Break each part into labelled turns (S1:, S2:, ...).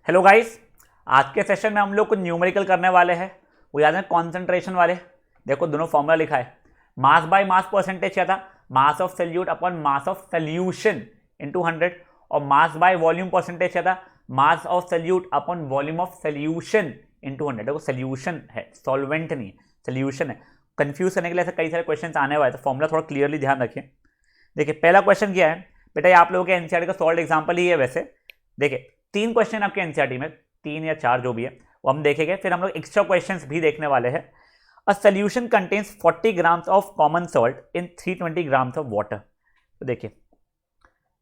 S1: Hello guys, आज के session में हम लोग कुछ न्यूमेरिकल करने वाले हैं। वो याद है कॉन्सेंट्रेशन वाले। देखो दोनों फॉर्मूला लिखा है, मास बाय मास परसेंटेज क्या था, mass of solute upon mass of solution into 100, और मास बाय वॉल्यूम परसेंटेज क्या था, mass of solute upon volume of solution into 100। देखो सॉल्यूशन है, सॉल्वेंट नहीं है, सॉल्यूशन है। कंफ्यूज करने के लिए ऐसे कई सारे क्वेश्चन आने वाले, तो फॉर्मूला थोड़ा क्लियरली ध्यान रखिए। देखिए पहला क्वेश्चन क्या है बेटा, ये आप लोगों के एनसीईआरटी का सॉल्व एग्जाम्पल ही है। वैसे देखिए 3 क्वेश्चन आपके एनसीईआरटी में, 3 या 4 जो भी है वो हम देखेंगे। फिर हम लोग एक्स्ट्रा क्वेश्चंस भी देखने वाले हैं। A solution contains 40 grams of common salt in 320 grams of water. तो देखिए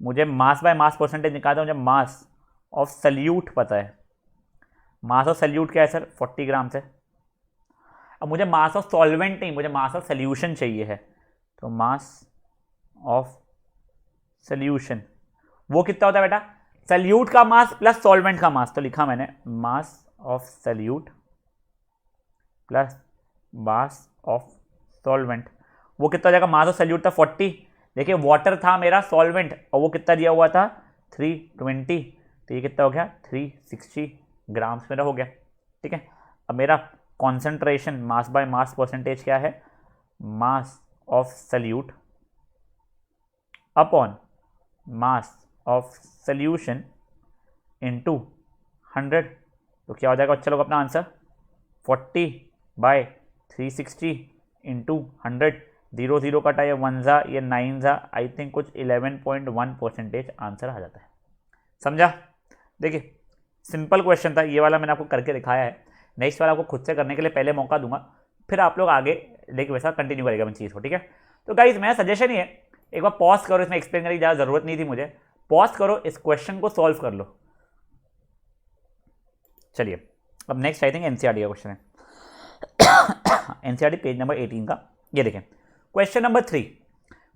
S1: मुझे मास बाय मास परसेंटेज निकालना है, मुझे मास ऑफ सल्यूट पता है। मास ऑफ सल्यूट क्या है सर, 40 ग्राम्स है। अब मुझे मास ऑफ सॉल्वेंट नहीं, मुझे मास ऑफ सल्यूशन चाहिए है। तो मास ऑफ सल्यूशन वो कितना होता है बेटा, सल्यूट का मास प्लस सॉल्वेंट का मास। तो लिखा मैंने mass of solute plus mass of solvent. वो कितना हो जाएगा, मास ऑफ सल्यूट था 40। देखिए वाटर था मेरा सॉल्वेंट, और वो कितना दिया हुआ था 320। तो ये कितना हो गया 360 ग्राम्स मेरा हो गया। ठीक है, अब मेरा concentration mass by mass percentage क्या है, mass of solute upon mass of solution into 100। तो क्या हो जाएगा बच्चा लोग अपना आंसर, 40 बाय 360 इंटू 100। 0 0 कटा, ये 1 जा, ये 9 जा, आई थिंक कुछ 11.1% आंसर आ जाता है। समझा। देखिए सिंपल क्वेश्चन था ये वाला, मैंने आपको करके दिखाया है। नेक्स्ट वाला आपको खुद से करने के लिए पहले मौका दूंगा, फिर आप लोग आगे लेके वैसा कंटिन्यू करेगा मैं चीज़ को। ठीक है, तो गाइज मेरा सजेशन ही है, एक बार पॉज करो, इसमें एक्सप्लेन करने की ज़्यादा जरूरत नहीं थी मुझे। पॉज करो, इस क्वेश्चन को सॉल्व कर लो। चलिए अब नेक्स्ट आई थिंक एनसीईआरटी का क्वेश्चन है। एनसीईआरटी पेज नंबर 18 का। ये देखें क्वेश्चन नंबर 3।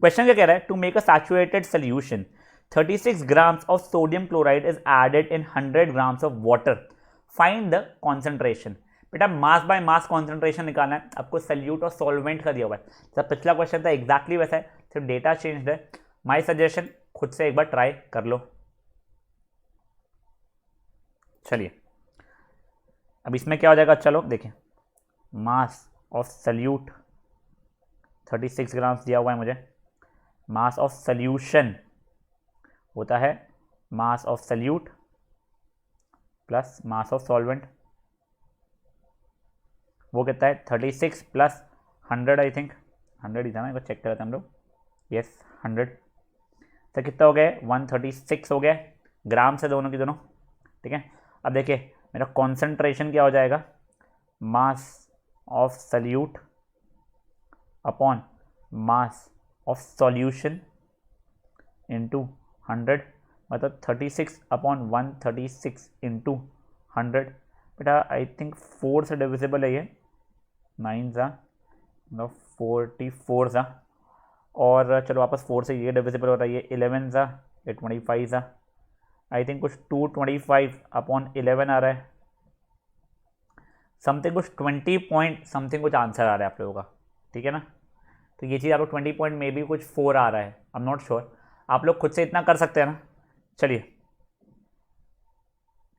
S1: क्वेश्चन क्या कह रहा है, to make a saturated solution 36 grams of sodium chloride is added in 100 grams of water, find the concentration. बेटा मास बाय मास कॉन्सेंट्रेशन निकालना है आपको, सल्यूट और सॉल्वेंट का दिया हुआ है। जब पिछला क्वेश्चन था एग्जैक्टली वैसा है, सिर्फ डेटा चेंज है। माय सजेशन खुद से एक बार ट्राई कर लो। चलिए अब इसमें क्या हो जाएगा, चलो देखें मास ऑफ सल्यूट 36 ग्राम्स दिया हुआ है मुझे। मास ऑफ सल्यूशन होता है mass of solute plus mass of solvent. वो कितना है 36 प्लस 100, आई थिंक 100 ही था ना, एक बार चेक कर रहे थे हम लोग। यस 100, तो कितना हो गया 136 हो गया, ग्राम से दोनों की दोनों। ठीक है, अब देखिए मेरा कॉन्सेंट्रेशन क्या हो जाएगा, mass of solute upon mass of solution into 100, मतलब 36 अपॉन 136 इंटू 100। बेटा आई थिंक 4 से डिविजिबल है ये, 9 सा 44 सा, और चलो वापस 4 से ये डिविजिबल हो रहा है, ये 11 सा, ये 25 सा, आई थिंक कुछ 225 अपॉन 11 आ रहा है, समथिंग कुछ 20 पॉइंट समथिंग कुछ आंसर आ रहा है आप लोगों का। ठीक है ना, तो ये चीज़ आपको 20 पॉइंट में भी कुछ 4 आ रहा है, आई एम नॉट श्योर। आप लोग खुद से इतना कर सकते हैं ना। चलिए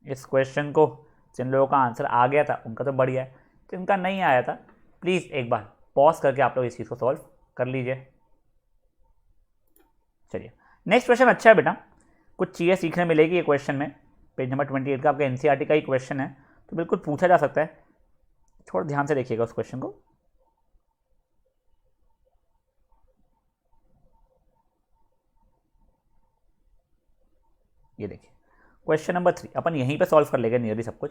S1: इस क्वेश्चन को जिन लोगों का आंसर आ गया था उनका तो बढ़िया है, जिनका नहीं आया था प्लीज़ एक बार पॉज करके आप लोग इस चीज़ को सॉल्व कर लीजिए। चलिए नेक्स्ट क्वेश्चन अच्छा है बेटा, कुछ चीज़ें सीखने मिलेगी ये क्वेश्चन में। पेज नंबर 28 का आपका एनसीईआरटी का ही क्वेश्चन है, तो बिल्कुल पूछा जा सकता है। थोड़ा ध्यान से देखिएगा उस क्वेश्चन को। ये देखिए क्वेश्चन नंबर 3 अपन यहीं पे सॉल्व कर लेंगे नियरली सब कुछ।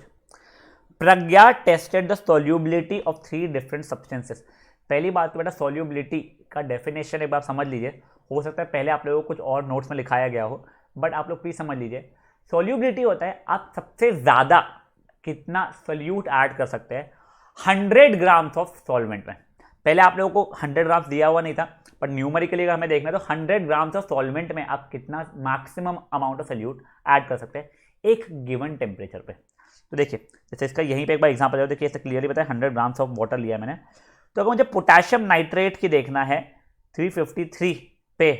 S1: Pragya tested the solubility of 3 different substances. पहली बात तो बेटा सॉल्युबिलिटी का डेफिनेशन एक बार समझ लीजिए। हो सकता है पहले आप लोगों को कुछ और नोट्स में लिखाया गया हो, बट आप लोग प्लीज समझ लीजिए। सॉल्युबिलिटी होता है आप सबसे ज़्यादा कितना सोल्यूट ऐड कर सकते हैं 100 ग्राम्स ऑफ सॉल्वेंट में। पहले आप लोगों को 100 ग्राम्स दिया हुआ नहीं था, पर न्यूमेरिकली अगर हमें देखना है तो 100 ग्राम्स ऑफ सॉल्वेंट में आप कितना maximum amount of solute add कर सकते हैं एक गिवन टेम्परेचर पे। तो देखिए जैसे इसका यहीं पे एक बार एग्जांपल है, देखिए इससे क्लियरली पता है 100 ग्राम्स ऑफ वाटर लिया मैंने। तो अगर मुझे पोटेशियम नाइट्रेट की देखना है 353 पे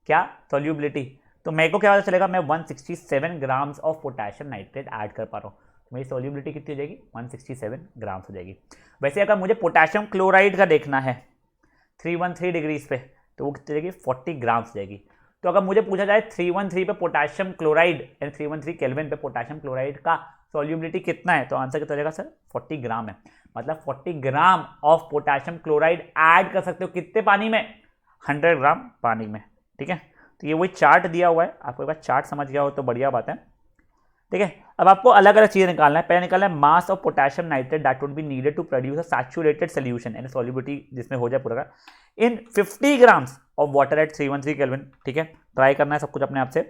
S1: क्या सॉल्युबिलिटी, तो मेरे को क्या पता चलेगा, मैं 167 grams of potassium nitrate add कर पा रहा हूँ। तो मेरी सॉल्युबिलिटी कितनी हो जाएगी, 167 ग्राम्स हो जाएगी। वैसे अगर मुझे पोटेशियम क्लोराइड का देखना है 313 डिग्रीज पे, तो वो कितनी जाएगी, 40 ग्राम्स हो जाएगी। तो अगर मुझे पूछा जाए 313 पे पोटेशियम क्लोराइड यानी 313 केल्विन पे पोटेशियम क्लोराइड का सॉल्युबिलिटी कितना है, तो आंसर कितना हो जाएगा सर, 40 ग्राम है। मतलब 40 gram of potassium chloride add कर सकते हो कितने पानी में, 100 ग्राम पानी में। ठीक है, तो ये वही चार्ट दिया हुआ है, आपको एक बार चार्ट समझ गया हो तो बढ़िया बात है। ठीक है, अब आपको अलग अलग चीजें निकालना है। पहले निकालना है mass of potassium nitrate that would be needed to produce a saturated solution यानी सॉल्युबिलिटी जिसमें हो जाए पूरा in 50 grams of water at 313 kelvin. ठीक है, ट्राई करना है सब कुछ अपने आप से।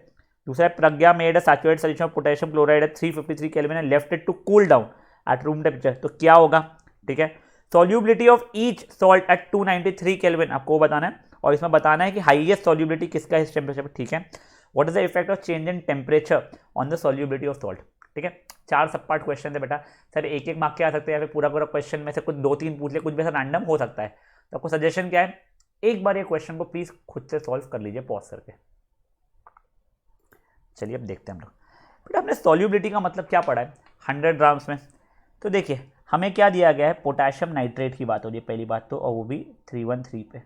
S1: दूसरा है Pragya made a saturated solution of potassium chloride at 353 kelvin and left it to cool down at room temperature. तो क्या होगा, ठीक है, solubility of each salt at 293 kelvin आपको वो बताना है, और इसमें बताना है कि हाईएस्ट सॉल्युबिलिटी किसका है इस टेम्परेचर पर। ठीक है, what is the effect of change in temperature on the solubility of salt. ठीक है, 4 सब पार्ट क्वेश्चन है बेटा, सर एक एक मार्क के आ सकते हैं या फिर पूरा पूरा क्वेश्चन में से कुछ 2-3 पूछ ले, कुछ भी ऐसा रैंडम हो सकता है। तो आपको सजेशन क्या है, एक बार ये क्वेश्चन को प्लीज खुद से सॉल्व कर लीजिए पॉज करके। चलिए अब देखते हैं हम लोग। बेटा हमने सॉल्युबिलिटी का मतलब क्या पढ़ा है 100 ग्राम्स में। तो देखिए हमें क्या दिया गया है, पोटेशियम नाइट्रेट की बात हो रही है पहली बात तो, और वो भी 313 पे।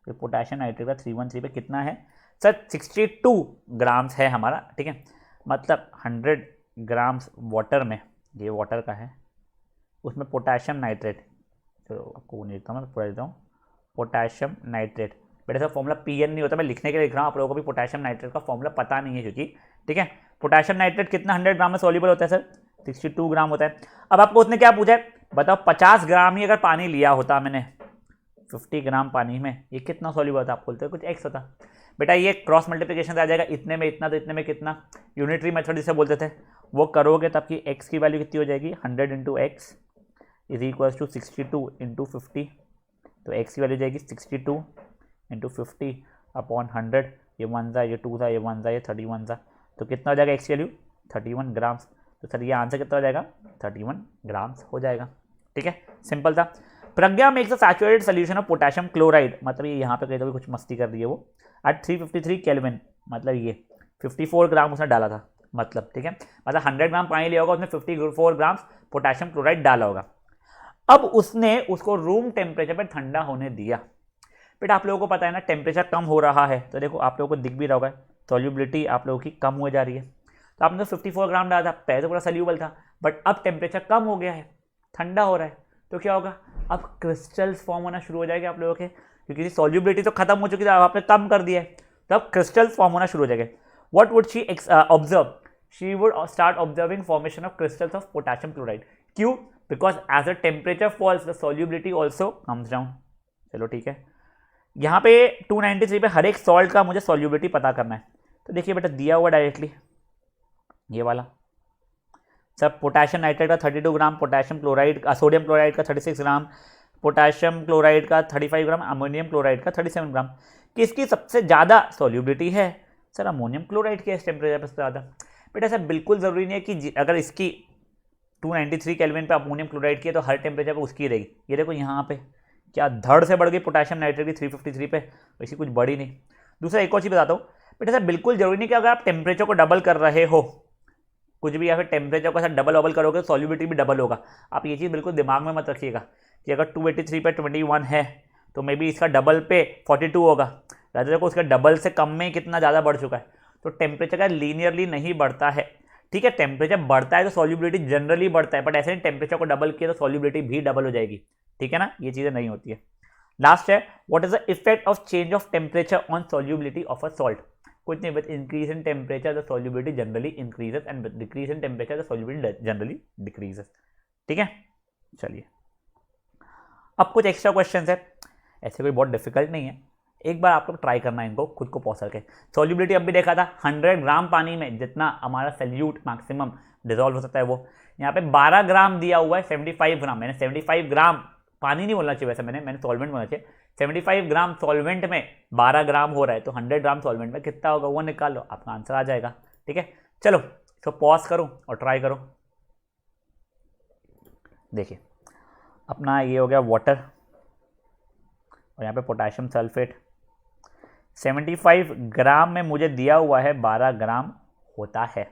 S1: तो पोटेशियम नाइट्रेट का 313 पे कितना है सर, 62 ग्राम्स है हमारा। ठीक है, मतलब 100 ग्राम्स वाटर में, ये वाटर का है, उसमें पोटेशियम नाइट्रेट, चलो आपको नहीं लिखता मैं पूरा देता हूँ, पोटेशियम नाइट्रेट। बेटा सर फॉर्मूला पीएन नहीं होता, मैं लिखने के लिए लिख रहा हूँ, आप लोगों को भी पोटेशियम नाइट्रेट का फॉर्मूला पता नहीं है क्योंकि। ठीक है, पोटेशियम नाइट्रेट कितना 100 ग्राम में सॉल्युबल होता है सर, 62 ग्राम होता है। अब आपको उसने क्या पूछा है बताओ, 50 ग्राम ही अगर पानी लिया होता मैंने 50 ग्राम पानी में, ये कितना सॉल्युबल होता, आप बोलते हो कुछ एक्स होता। बेटा ये क्रॉस मल्टीप्लिकेशन से आ जाएगा, इतने में इतना तो इतने में कितना, यूनिटरी मेथड जिसे बोलते थे, वो करोगे तब की एक्स की वैल्यू कितनी हो जाएगी, 100 into x is equal to 62 into 50। तो एक्स की वैल्यू जाएगी 62 इंटू 50 अपॉन 100, ये 1 ज़ा, ये 2 ज़ा, ये 1 ज़ा, ये 31 ज़ा, तो कितना हो जाएगा एक्स की वैल्यू 31 ग्राम्स। तो सर ये आंसर कितना हो जाएगा, 31 ग्राम्स हो जाएगा। ठीक है, सिंपल था। Pragya makes a saturated solution of potassium chloride, मतलब ये यहाँ पे कहीं तो भी कुछ मस्ती कर रही है वो, एट 353 केल्विन, मतलब ये 54 ग्राम उसने डाला था, मतलब ठीक है, मतलब 100 ग्राम पानी लिया होगा उसमें 54 ग्राम्स पोटेशियम क्लोराइड डाला होगा। अब उसने उसको रूम टेम्परेचर पर ठंडा होने दिया। बेटा आप लोगों को पता है ना टेम्परेचर कम हो रहा है, तो देखो आप लोगों को दिख भी रहा होगा सॉल्युबिलिटी आप लोगों की कम हो जा रही है। तो आपने तो 54 ग्राम डाला था, पहले तो पूरा सॉल्यूबल था, बट अब टेम्परेचर कम हो गया है, ठंडा हो रहा है, तो क्या होगा, अब क्रिस्टल्स फॉर्म होना शुरू हो जाएंगे आप लोगों के, क्योंकि सॉल्युबिलिटी तो खत्म हो चुकी थी, आपने कम कर दिया है, तो अब क्रिस्टल्स फॉर्म होना शुरू हो जाएंगे। What would she observe, she would start observing formation of crystals of potassium chloride. क्यों, because as the temperature falls the solubility also comes down. चलो ठीक है, यहाँ पे 293 पे हर एक सॉल्ट का मुझे सॉल्युबिलिटी पता करना है। तो देखिए बेटा दिया हुआ डायरेक्टली ये वाला, सब पोटेशियम नाइट्रेट का 32 ग्राम, पोटेशियम क्लोराइड का, सोडियम क्लोराइड का 36 ग्राम, पोटेशियम क्लोराइड का 35 ग्राम, अमोनियम क्लोराइड का 37 ग्राम। किसकी सबसे ज़्यादा सॉल्युबिलिटी है सर, अमोनियम क्लोराइड की इस टेम्परेचर पर ज़्यादा। बेटा सर बिल्कुल ज़रूरी नहीं है कि अगर इसकी 293 केल्विन पे अमोनियम क्लोराइड की है तो हर टेम्परेचर पर उसकी रहेगी। ये देखो यहाँ पे क्या धड़ से बढ़ गई पोटेशियम नाइट्रेट की 353 पे, वैसी कुछ बढ़ी नहीं। दूसरा एक और चीज़ बताता हूँ बेटा सर, बिल्कुल जरूरी नहीं कि अगर आप टेम्परेचर को डबल कर रहे हो कुछ भी, या फिर टेम्परेचर को सर डबल वबल करोगे तो सॉल्युबिलिटी भी डबल होगा। आप ये चीज़ बिल्कुल दिमाग में मत रखिएगा कि अगर 283 पे 21 है तो मे बी इसका डबल पे 42 होगा, राजा देखो उसका डबल से कम में कितना ज़्यादा बढ़ चुका है। तो टेम्परेचर का लीनियरली नहीं बढ़ता है। ठीक है, टेम्परेचर बढ़ता है तो सॉल्युबिलिटी जनरली बढ़ता है, बट ऐसे नहीं टेम्परेचर को डबल किया तो सॉल्युबिलिटी भी डबल हो जाएगी। ठीक है ना, ये चीज़ें नहीं होती है। लास्ट है, what is the effect of change of temperature on solubility of a salt. कुछ नहीं, with increase in temperature the solubility generally increases and with decrease in temperature the solubility generally decreases. ठीक है, चलिए अब कुछ extra questions है, ऐसे कोई बहुत डिफिकल्ट नहीं है, एक बार आपको ट्राई करना है इनको खुद को पॉज करके। सॉल्युबिलिटी अब भी देखा था 100 ग्राम पानी में जितना हमारा सल्यूट मैक्सिमम डिजोल्व हो सकता है वो, यहाँ पे 12 ग्राम दिया हुआ है 75 ग्राम, मैंने 75 ग्राम पानी नहीं बोलना चाहिए वैसे, मैंने सॉल्वेंट बोलना चाहिए। 75 ग्राम सॉल्वेंट में 12 ग्राम हो रहा है, तो 100 ग्राम सॉल्वेंट में कितना होगा वो निकाल लो, आपका आंसर आ जाएगा। ठीक है, चलो इसको पॉज करो और ट्राई करो। देखिए अपना ये हो गया वाटर, और यहाँ पे पोटेशियम सल्फेट, 75 ग्राम में मुझे दिया हुआ है 12 ग्राम होता है,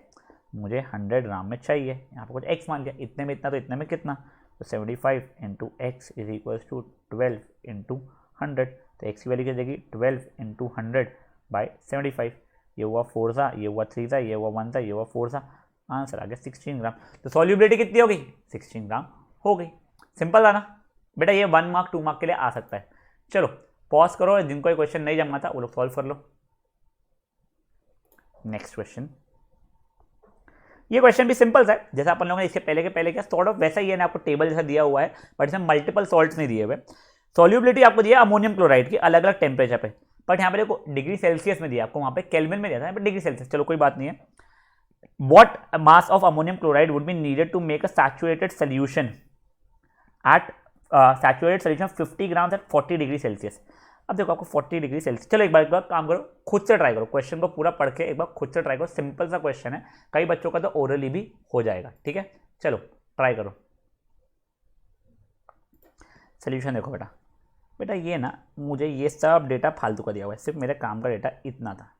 S1: मुझे 100 ग्राम में चाहिए। यहाँ पर कुछ x मान लिया, इतने में इतना तो इतने में कितना, तो 75 into x is equal to 12 into 100। तो x की वैल्यू क्या जाएगी 12 इंटू 100 बाई 75। ये हुआ 4 सा, ये हुआ 3 सा, ये हुआ 1 सा, ये हुआ 4 सा, आंसर आ गया 16 ग्राम। तो सॉल्युबिलिटी कितनी हो गई 16 ग्राम हो गई। सिंपल था ना बेटा, ये 1 मार्क 2 मार्क के लिए आ सकता है। चलो पॉज करो, जिनको ये क्वेश्चन नहीं जमा था वो लोग सॉल्व कर लो। नेक्स्ट क्वेश्चन, ये क्वेश्चन भी सिंपल है, जैसा अपन लोगों ने इसके पहले के पहले किया सॉर्ट ऑफ वैसा ही है ना, आपको टेबल जैसा दिया हुआ है बट इसमें मल्टीपल सॉल्ट्स नहीं दिए हुए। सॉल्युबिलिटी आपको दिया अमोनियम क्लोराइड की अलग अलग टेम्परेचर पे, बट यहाँ पे देखो डिग्री सेल्सियस में दिया, आपको वहाँ पे केल्विन में दिया था, डिग्री सेल्सियस, चलो कोई बात नहीं है। What mass of ammonium chloride would be needed to make a saturated solution at saturated solution 50 grams at 40 degree Celsius. अब देखो आपको 40 डिग्री सेल्सियस, चलो एक बार काम करो, खुद से ट्राई करो, क्वेश्चन को पूरा पढ़ के एक बार खुद से ट्राई करो, सिंपल सा क्वेश्चन है, कई बच्चों का तो ओरली भी हो जाएगा, ठीक है। चलो ट्राई करो, सोल्यूशन देखो बेटा। बेटा ये ना मुझे ये सब डेटा फालतू का दिया हुआ है, सिर्फ मेरे काम का डेटा इतना था।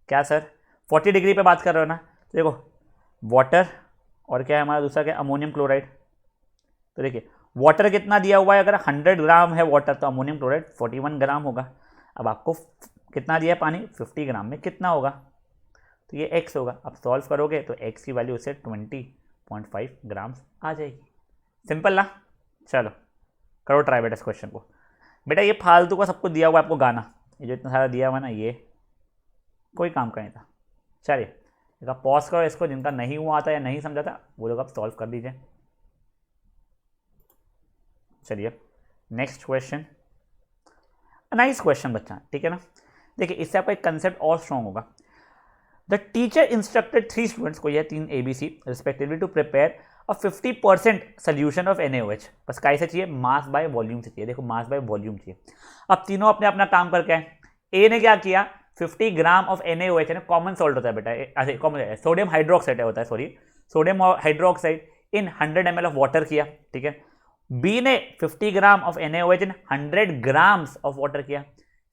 S1: क्या सर 40 डिग्री पे बात कर रहे हो ना, तो देखो वाटर और क्या है हमारा दूसरा क्या अमोनियम क्लोराइड। तो देखिए वाटर कितना दिया हुआ है, अगर 100 ग्राम है वाटर तो अमोनियम क्लोराइड 41 ग्राम होगा। अब आपको कितना दिया है पानी 50 ग्राम में कितना होगा, तो ये x होगा। अब सॉल्व करोगे तो x की वैल्यू से 20.5 ग्राम आ जाएगी। सिंपल ना, चलो करो ट्राई बेटा इस क्वेश्चन को। बेटा ये फालतू का सबको दिया हुआ है आपको गाना, ये जो इतना सारा दिया हुआ है ना ये कोई काम का नहीं था। चलिए एक पॉज करो इसको, जिनका नहीं हुआ था या नहीं समझा था वो लोग आप सॉल्व कर दीजिए। चलिए नेक्स्ट क्वेश्चन, नाइस क्वेश्चन बच्चा, ठीक है ना। देखिए इससे आपका एक कंसेप्ट और स्ट्रॉन्ग होगा। द टीचर इंस्ट्रक्टेड 3 स्टूडेंट्स को, यह 3 ABC respectively to prepare a 50% solution of NaOH। बस कैसे चाहिए, मास बाय वॉल्यूम से चाहिए। देखो मास बाय वॉल्यूम चाहिए। अब तीनों अपने अपना काम करके आए। ए ने क्या किया 50 ग्राम ऑफ NaOH, है कॉमन सॉल्ट होता है बेटा, अच्छा कॉमन सोडियम हाइड्रोक्साइड होता है, sorry sodium hydroxide in 100 ml of water किया, ठीक है। बी ने 50 gram of NaOH in 100 grams of water किया।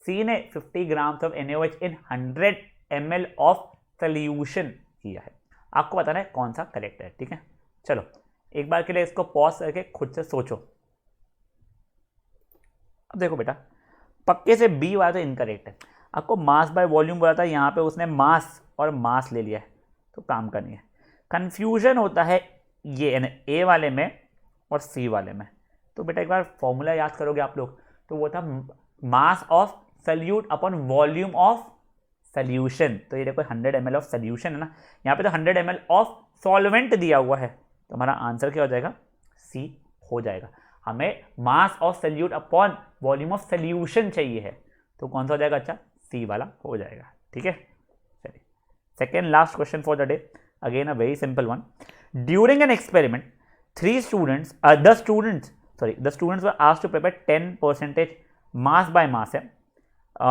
S1: सी ने 50 grams of NaOH in 100 ml of solution किया है। आपको बताना है कौन सा करेक्ट है, ठीक है। चलो एक बार के लिए इसको पॉज करके खुद से सोचो। अब देखो बेटा पक्के से बी वाला तो इनकरेक्ट है, आपको मास बाय वॉल्यूम बोला था, यहाँ पे उसने मास और मास ले लिया है तो काम का नहीं है। कंफ्यूजन होता है ये ए वाले में और सी वाले में। तो बेटा एक बार फॉर्मूला याद करोगे आप लोग, तो वो था mass of solute upon volume of solution. तो ये देखो 100 ml ऑफ सोल्यूशन है ना, यहाँ पे तो 100 ml ऑफ सॉल्वेंट दिया हुआ है, तो हमारा आंसर क्या हो जाएगा सी हो जाएगा। हमें mass of solute upon volume of solution चाहिए है, तो कौन सा हो जाएगा, अच्छा सी वाला हो जाएगा, ठीक है। चलिए second last question for the day, again a very simple one. During an experiment the students were asked to prepare 10% mass by mass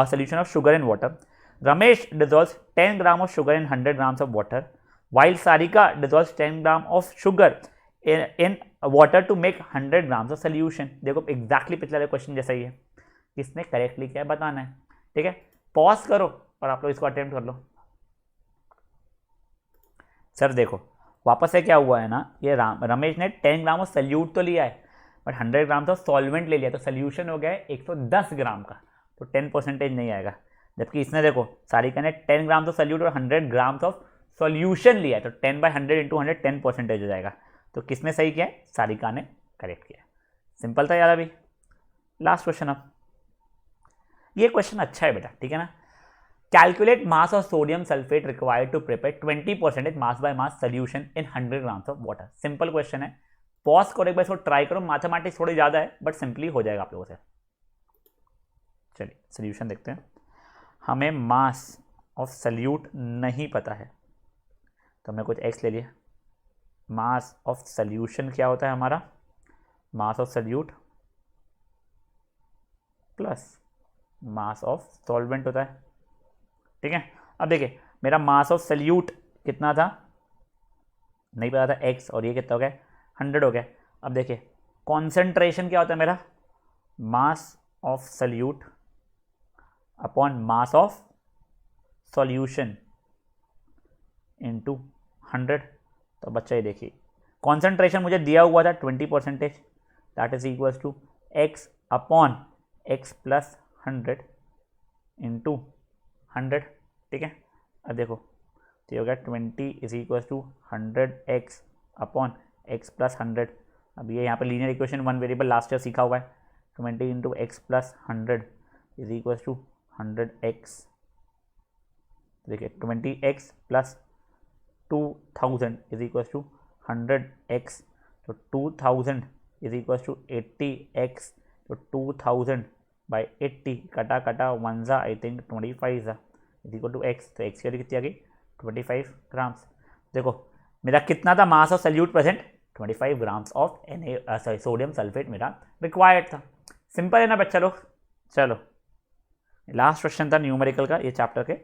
S1: solution of sugar in water. Ramesh dissolves 10 gram of sugar in 100 grams of water, while Sarika dissolves 10 gram of sugar in water to make 100 grams of solution. देखो exactly पिछले वाले question जैसा ही है, किसने correctly क्या है बताना है, ठीक है। पॉज करो और आप लोग इसको अटेम्प्ट कर लो। सर देखो वापस से क्या हुआ है ना, ये रमेश ने 10 ग्राम ऑफ सल्यूट तो लिया है बट 100 ग्राम तो सॉल्वेंट ले लिया, तो सोल्यूशन हो गया है 110 ग्राम का, तो 10% नहीं आएगा। जबकि इसने देखो सारिका ने 10 ग्राम तो सल्यूट और 100 ग्राम ऑफ सॉल्यूशन लिया है, तो 10/100 इंटू 100 10% हो जाएगा। तो किसने सही किया है, सारिका ने करेक्ट किया। सिंपल था यार। अभी लास्ट क्वेश्चन, अब ये क्वेश्चन अच्छा है बेटा, ठीक है ना। Calculate mass of sodium sulfate required to prepare 20% mass by mass solution in 100 grams of water. Simple question है, पॉज करो एक बार इसको ट्राई करो, मैथमेटिक्स थोड़ी ज़्यादा है बट सिंपली हो जाएगा आप लोगों से। चलिए सोल्यूशन देखते हैं। हमें मास ऑफ सल्यूट नहीं पता है तो हमने कुछ एक्स ले लिया। मास ऑफ सल्यूशन क्या होता है हमारा, mass of solute plus mass of solvent होता है, ठीक है। अब देखिए मेरा मास ऑफ सल्यूट कितना था नहीं पता था x, और ये कितना हो गया 100 हो गया। अब देखिए कॉन्सेंट्रेशन क्या होता है मेरा, mass of solute upon mass of solution into 100। तो बच्चा ये देखिए कॉन्सेंट्रेशन मुझे दिया हुआ था 20%, that is equal to x upon x plus 100 into 100। ठीक है, अब देखो तो ये हो गया 20 is equal to 100x upon x plus 100। अब ये यहाँ पे linear equation one variable last year सीखा हुआ है, 20 into x plus 100 is equal to 100x। देखिए 20x plus 2000 is equal to 100x, तो 2000 इज इक्वल टू 80x, तो 2000 बाई 80 कटा कटा 1 ज़ा आई थिंक 25 ज़ा इज इक्वल टू x, तो x की वैल्यू कितनी आ गई 25 ग्राम्स। देखो मेरा कितना था mass of solute present, 25 grams of sodium sulphate मेरा रिक्वायर्ड था। सिंपल है ना बच्चा लोग। चलो लास्ट क्वेश्चन था न्यूमेरिकल का ये चैप्टर के।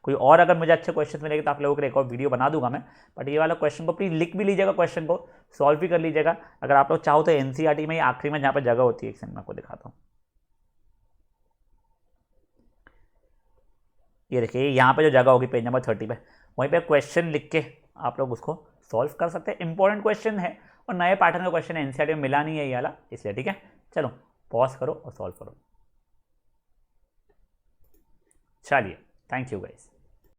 S1: कोई और अगर मुझे अच्छे क्वेश्चन मिलेंगे तो आप लोगों के लिए एक और वीडियो बना दूंगा मैं, बट ये वाला क्वेश्चन को प्लीज लिख भी लीजिएगा, क्वेश्चन को सॉल्व भी कर लीजिएगा। अगर आप लोग चाहो तो एनसीईआरटी में आखिरी में जहाँ पर जगह होती है, एक सेकंड में आपको दिखाता हूँ। ये देखिए यहाँ पे जो जगह होगी पेज नंबर 30 पे, वहीं पे क्वेश्चन लिख के आप लोग उसको सॉल्व कर सकते हैं। इंपॉर्टेंट क्वेश्चन है और नए पैटर्न का क्वेश्चन एनसीईआरटी में मिला नहीं है ये वाला, इसलिए। ठीक है, चलो पॉज करो और सॉल्व करो। चलिए, थैंक यू गाइस।